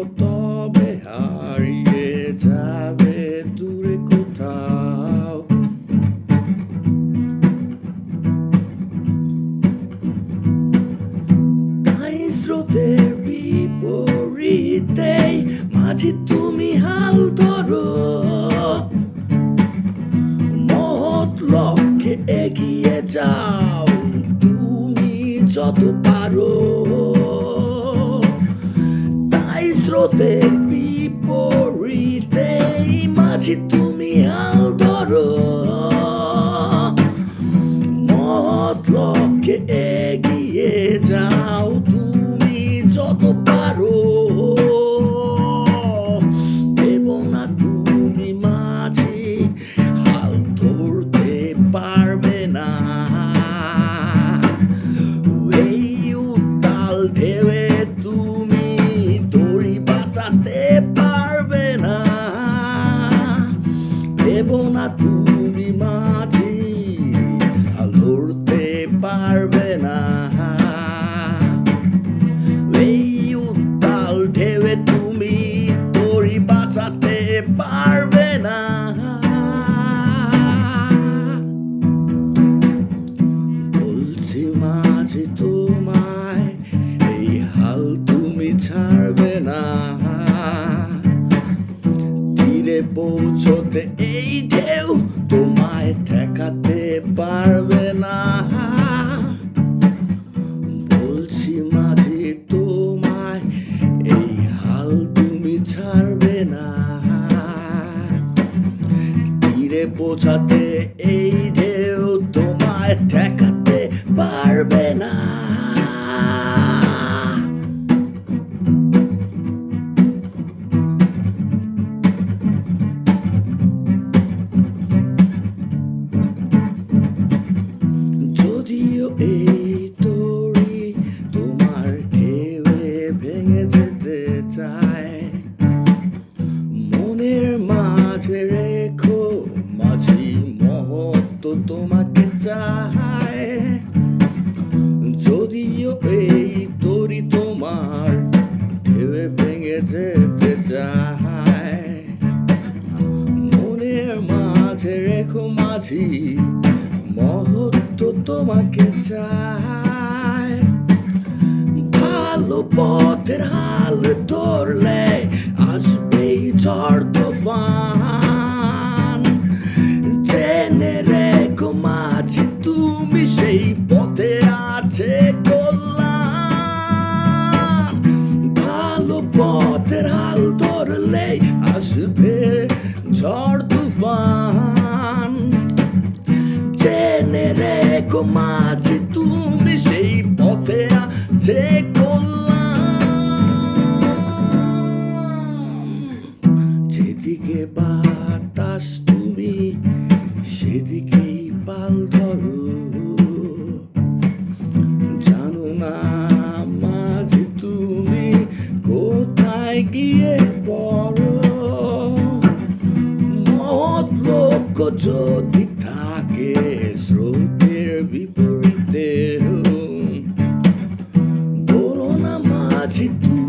দেখো তবে হারিয়ে যাবে দূরে কোথাও। তাই স্রোতের বিপরীতে মাঝি তুমি হাল ধরো, মহৎ লক্ষ্যে এগিয়ে যাও তুমি যত পারো। তাই স্রোতের বিপরীতে মাঝি তুমি হাল ধরো, মহৎ লক্ষ্যে এগিয়ে যাও তুমি যত পারো। ভেবো না তুমি মাঝি হাল ধরতে পারবে না, এই উত্তাল ঢেউয়ে তুমি দড়ি বাঁচাতে পারবে না। ভেবো না তুমি মাঝি হাল ধরতে পারবে না, এই উত্তাল ঢেউয়ে তুমি দড়ি বাঁচাতে পারবে না। বলছি মাঝি তোমায় এই হাল তুমি ছাড়বে না, তীরে পৌঁছতে এই ঢেউ তোমায় ঠেকাতে পারবে না। বলছি মাঝি তোমায় এই হাল তুমি ছাড়বে না, তীরে পৌঁছাতে এই ঢেউ তোমায় ঠেকাতে পারবে না। যদিও এই দড়ি তোমার ঢেউয়ে ভেঙে যেতে চায়, মনের মাঝে রেখো মাঝি মহত্ব তোমাকে চায়। যদিও এই দড়ি তোমার ঢেউয়ে ভেঙে যেতে চায়, মনের মাঝে রেখো মাঝি মহত্ব তোমাকে চায়। ভালো পথের হাল ধরলে আসবেই ঝড় তুফান, জেনে রেখো মাঝি তুমি সেই পথে আছে কল্যাণ। ভালো পথের হাল ধরলে আসবে ঝড় তুফান, জেনে রেখো মাঝি তুমি সেই পথে আছে কল্যাণ। যেদিকে বাতাস তুমি সেদিকেই পাল ধরো, জানো না মাঝি তুমি কোথায় গিয়ে পড়ো। মহৎ লক্ষ্য যদি থাকে স্রোতের বিপরীতে, বলো না মাঝি তুমি